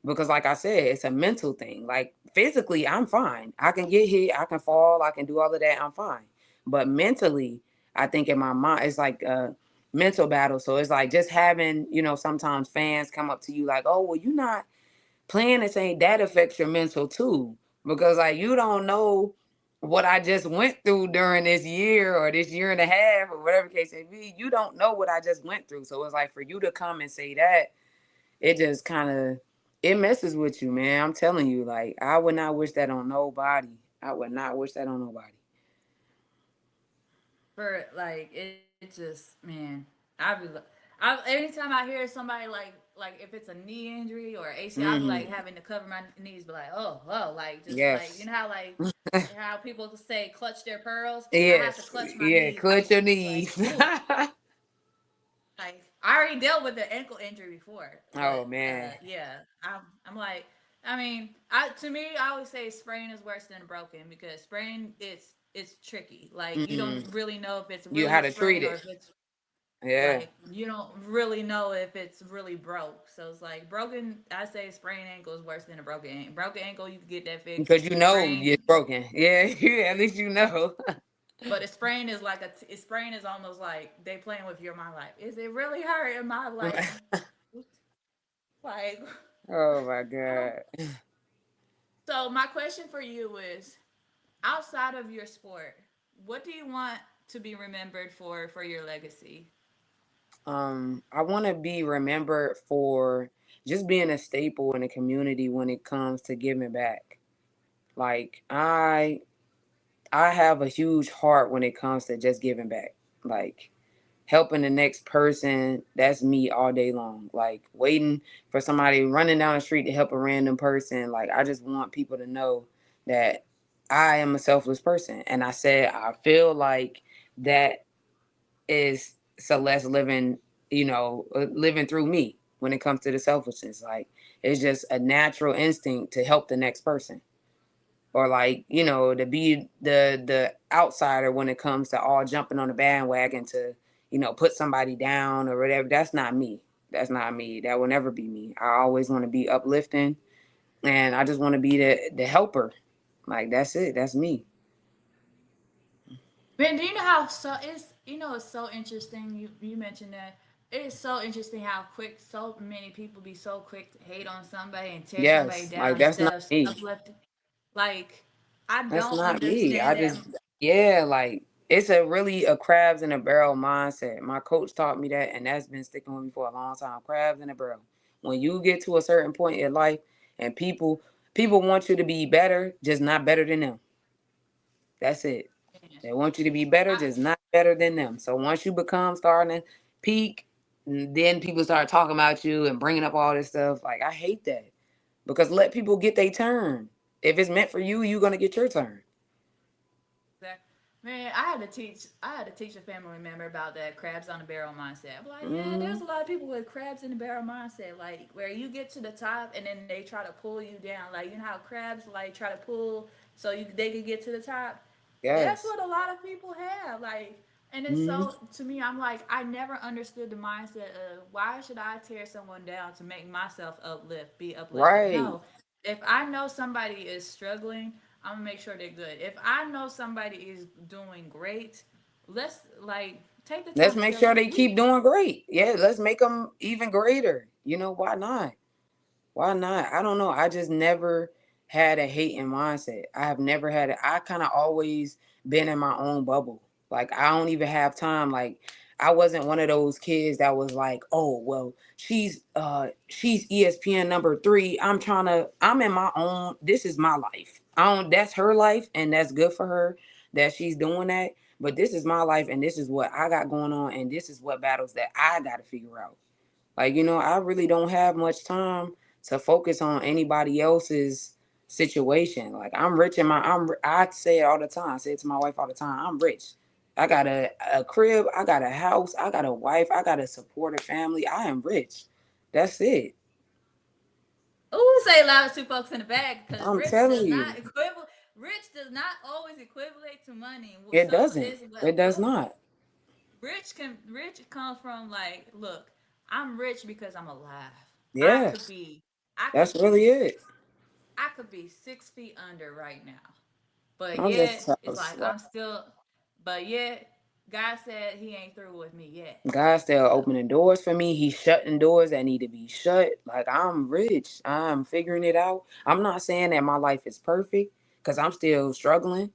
Because like I said, it's a mental thing. Like, physically, I'm fine. I can get hit, I can fall, I can do all of that, I'm fine. But mentally, I think in my mind, it's like a mental battle. So it's like just having, sometimes fans come up to you like, oh, well, you're not playing the same. That affects your mental too. Because like, you don't know what I just went through during this year or this year and a half or whatever case may be. You don't know what I just went through. So it's like, for you to come and say that, it just kind of, it messes with you, man. I'm telling you, like, I would not wish that on nobody. I would not wish that on nobody. For like it just man, anytime I hear somebody like if it's a knee injury or ACL, I'll be like Hmm. having to cover my knees, be like, oh, like just like you Yes. know how people say clutch their pearls. I have to Yes. clutch my Yeah. knees Clutch your like knees. ooh, like I already dealt with the ankle injury before, Oh but man. yeah, I'm like, I mean, I to me, I always say sprain is worse than broken because sprain it's tricky. Like you don't Hmm. really know if it's You really how a to treat sprain or it. if it's Yeah. like you don't really know if it's really broke. So it's like broken. I say sprained ankle is worse than a broken ankle. Broken ankle you can get that fixed. Because you know Sprain, it's broken. Yeah. Yeah. At least you know. but a sprain is like a sprain is almost like they playing with your mind. Like, is it really hurt? Am I like Oh my I don't. God. So my question for you is, outside of your sport, what do you want to be remembered for your legacy? I want to be remembered for just being a staple in the community when it comes to giving back. Like, I have a huge heart when it comes to just giving back. Like, helping the next person, that's me all day long. Like, waiting for somebody running down the street to help a random person. Like, I just want people to know that I am a selfless person. And I said, I feel like that is Celeste living, living through me when it comes to the selfishness. Like, it's just a natural instinct to help the next person, or like, to be the outsider when it comes to all jumping on the bandwagon to, put somebody down or whatever. That's not me. That's not me. That will never be me. I always want to be uplifting, and I just want to be the helper. Like, that's it. That's me. Man, do you know how it's so interesting you mentioned that it is so interesting how quick so many people be so quick to hate on somebody and tear somebody Yes, down like, that's instead not of me. uplifting. Like I That's don't not me. I understand that. just, yeah, like, it's a really a crabs in a barrel mindset. My coach taught me that, and that's been sticking with me for a long time. Crabs in a barrel. When you get to a certain point in life, and people want you to be better, just not better than them. That's it. They want you to be better, I, just not better than them. So once you become starting to peak, then people start talking about you and bringing up all this stuff. Like, I hate that, because let people get their turn. If it's meant for you, you're gonna get your turn. that man, I had to teach a family member about that crabs on the barrel mindset. I'm like, yeah, Mm-hmm. there's a lot of people with crabs in the barrel mindset, like where you get to the top and then they try to pull you down. Like you know how crabs like try to pull so they can get to the top. That's Yes. what a lot of people have. Like, and it's Hmm. so to me, I'm like, I never understood the mindset of why should I tear someone down to make myself be uplifted. Right. No, if I know somebody is struggling, I'm gonna make sure they're good. If I know somebody is doing great, let's like take the Let's time to make sure they celebrate. keep doing great. Yeah, let's make them even greater. Why not? Why not? I don't know. I just never had a hating mindset. I have never had it. I kind of always been in my own bubble. Like, I don't even have time. Like, I wasn't one of those kids that was like, oh well, she's ESPN number 3. I'm in my own, this is my life. I don't That's her life, and that's good for her that she's doing that. But this is my life, and this is what I got going on, and this is what battles that I gotta figure out. Like, I really don't have much time to focus on anybody else's situation. Like, I'm rich in I say it all the time. I say it to my wife all the time. I'm rich. I got a crib, I got a house, I got a wife, I got a supportive family. I am rich. That's it. Ooh, say loud to folks in the back because I'm telling you. rich does not always equivalent to money. It So doesn't. it's It does not. rich come from like, look, I'm rich because I'm alive. I Yeah. could be I That's could be really it. I could be 6 feet under right now. But I'm yet just it's like I'm still but yet God said he ain't through with me yet. God's still So opening doors for me. He's shutting doors that need to be shut. Like, I'm rich. I'm figuring it out. I'm not saying that my life is perfect because I'm still struggling,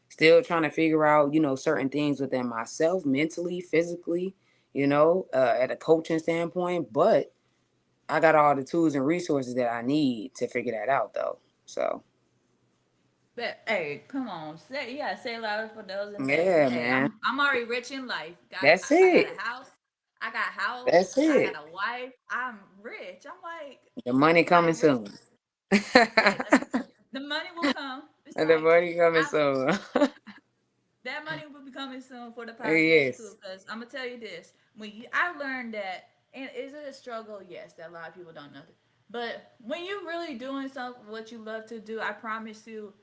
still trying to figure out, certain things within myself, mentally, physically, at a coaching standpoint. But I got all the tools and resources that I need to figure that out, though. So, but hey, come on, say yeah, say it louder for those in the back. yeah, Hey, man. I'm already rich in life. That's I got it. a house. I got a house. That's I got it. a wife. I'm rich. The money I'm coming like rich. soon. Yeah, the money will come. It's The like money coming I soon. that money will be coming soon for the podcast too. Yes. Because I'm gonna tell you this: I learned that, and is it a struggle? Yes, that a lot of people don't know. But when you're really doing something what you love to do, I promise you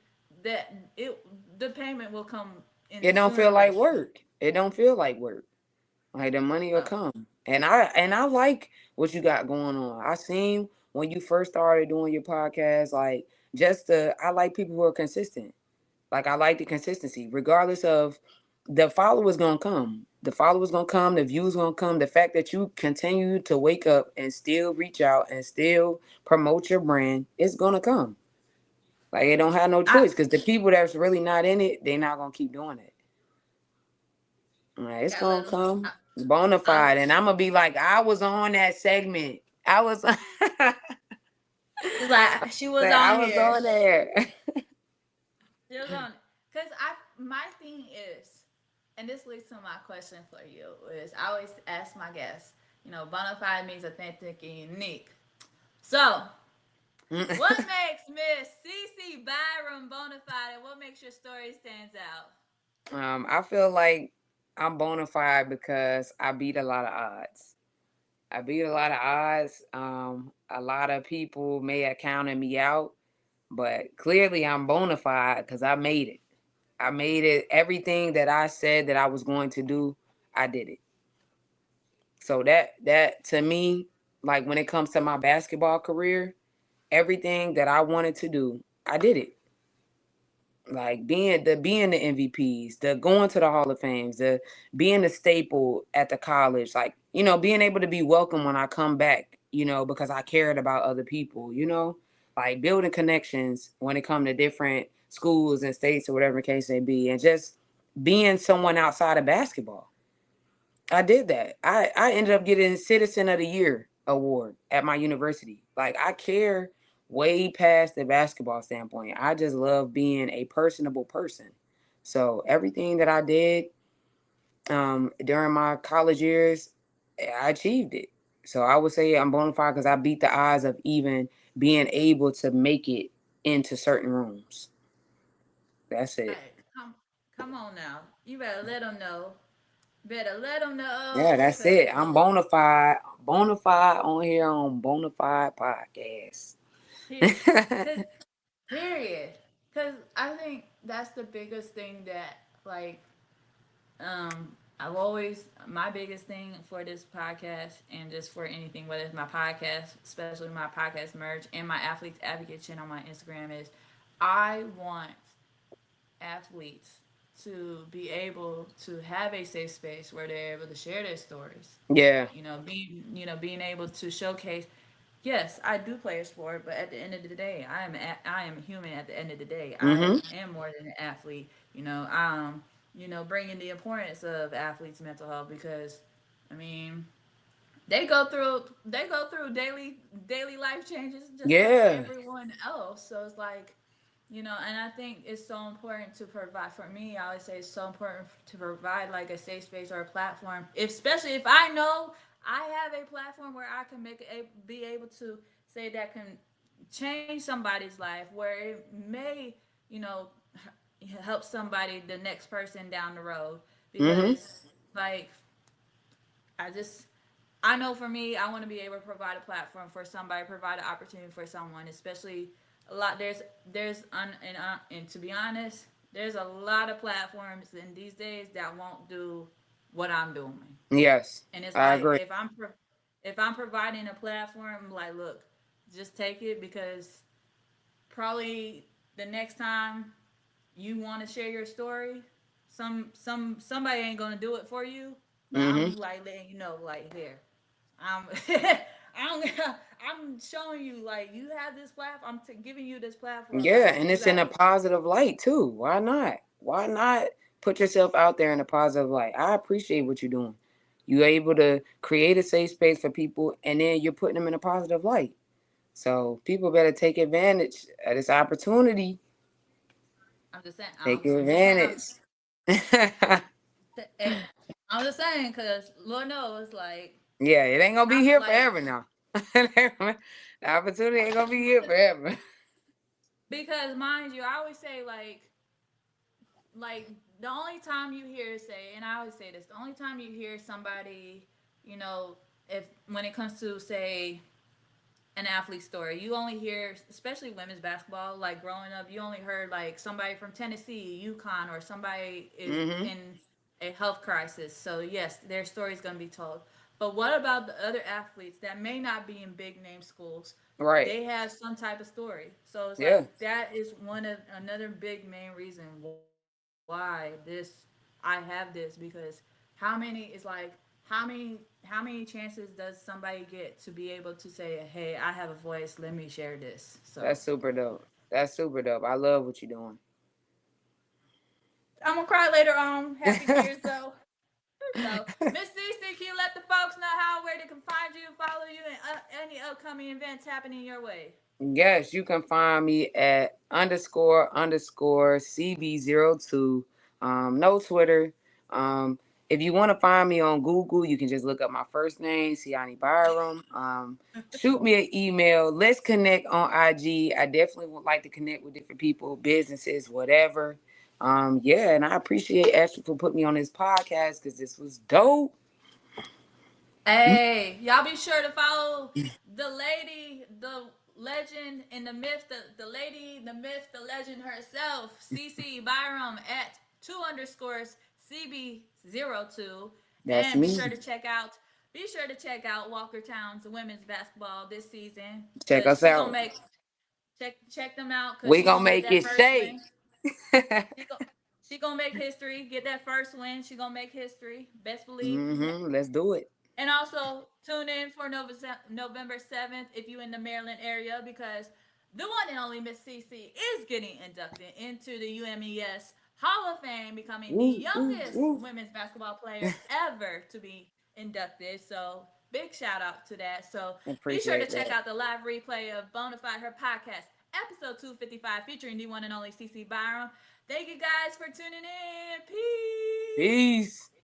that it the payment will come in It don't sooner feel or like later. work. It don't feel like work. Like, the money will So come. And I like what you got going on. I seen when you first started doing your podcast, like, I like people who are consistent. Like, I like the consistency. Regardless of, the followers gonna come. The followers gonna come, the views gonna come. The fact that you continue to wake up and still reach out and still promote your brand, it's gonna come. Like, it don't have no I choice. Because the people that's really not in it, they not gonna keep doing it. Right, it's gotta let gonna them. come bona I fide, and I'm gonna be like, I was on that segment. I was, It's like she was I on was here. on there. She was on. Cause my thing is, and this leads to my question for you is I always ask my guests, bona fide means authentic and unique. So, what makes Miss Cece Byrom bona fide, and what makes your story stands out? I feel like I'm bona fide because I beat a lot of odds. I beat a lot of odds. A lot of people may have counted me out, but clearly I'm bona fide because I made it. I made it. Everything that I said that I was going to do, I did it. So that to me, like, when it comes to my basketball career, everything that I wanted to do, I did it. Like, being the MVPs, the going to the Hall of Fames, the being a staple at the college, like, being able to be welcome when I come back, because I cared about other people, like building connections when it come to different schools and states or whatever the case may be, and just being someone outside of basketball. I did that. I ended up getting Citizen of the Year award at my university. Like, I care way past the basketball standpoint. I just love being a personable person. So everything that I did during my college years, I achieved it. So I would say I'm bona fide because I beat the odds of even being able to make it into certain rooms. That's it. Hey, come on now. You better let them know. Better let them Yeah, know, that's it. cause I'm bona fide on here on Bonafide Podcast. period. Cause period. Cause I think that's the biggest thing that like I've always my biggest thing for this podcast and just for anything, whether it's my podcast, especially my podcast merge and my athletes advocate channel on my Instagram is I want athletes to be able to have a safe space where they're able to share their stories. Yeah. Being able to showcase. Yes, I do play a sport, but at the end of the day, I am a human. At the end of the day, I Mm-hmm. am more than an athlete. Bringing the importance of athletes' mental health because, I mean, they go through daily life changes just like Yeah. everyone else. So it's like, and I think it's so important to provide for me. I always say it's so important to provide like a safe space or a platform, especially if I know I have a platform where I can be able to say that can change somebody's life, where it may, you know, help somebody, the next person down the road. Mm-hmm. Because, like, I just, I know for me, I want to be able to provide a platform for somebody, provide an opportunity for someone, especially a lot. And to be honest, there's a lot of platforms in these days that won't do what I'm doing. Yes, And it's I like agree. if I'm providing a platform, I'm like, look, just take it, because probably the next time you want to share your story, somebody ain't gonna do it for you, but I'll Mm-hmm. be like letting you know, like, here, I'm I'm I'm showing you, like, you have this platform. Giving you this platform. Yeah, Like, and you it's in a gotta. positive light too. Why not? Why not put yourself out there in a positive light? I appreciate what you're doing. You're able to create a safe space for people, and then you're putting them in a positive light. So people better take advantage of this opportunity. I'm just saying. Take I'm just saying. advantage. Hey, I'm just saying, because Lord knows, like, Yeah, it ain't gonna be I'm here like, forever now. The opportunity ain't gonna be here forever. because mind you, I always say, like the only time you hear say, and I always say this, the only time you hear somebody, you know, if when it comes to, say, an athlete story, you only hear, especially women's basketball, like growing up, you only heard like somebody from Tennessee, UConn, or somebody is Mm-hmm. in a health crisis. So yes, their story is going to be told. But what about the other athletes that may not be in big name schools? Right. They have some type of story. So it's Yeah. like that is one of another big main reason why I have this, because how many is like, how many chances does somebody get to be able to say, hey, I have a voice, let me share this. So That's super dope. That's super dope. I love what you're doing. I'm gonna cry later on. Happy tears though. So Miss Cece, can you let the folks know how, where they can find you, follow you, and any upcoming events happening your way? Yes, you can find me at underscore CB02. No Twitter. Um, if you want to find me on Google, you can just look up my first name, Siani Byrom. Shoot me an email. Let's connect on IG. I definitely would like to connect with different people, businesses, whatever. Yeah, and I appreciate Ashley for putting me on this podcast because this was dope. Hey, y'all be sure to follow the lady, the legend, and the myth, the lady, the myth, the legend herself, Cece Byrom, at two underscores CB02. That's And me. be sure to check out Walkertown's women's basketball this season, Check because us she gonna out. make check them out, because We she gonna gonna get make that it first shake. win. She go, she gonna make history, get that first win. She gonna make history. Best believe. Let's do it. And also tune in for November 7th if you in the Maryland area, because the one and only Miss Cece is getting inducted into the UMES Hall of Fame, becoming the Woo, woo, youngest woo. women's basketball player ever to be inducted. So big shout out to that. So be sure to Appreciate check that. out the live replay of Bonafide, her podcast, episode 255, featuring the one and only Cece Byrom. Thank you guys for tuning in. Peace. Peace.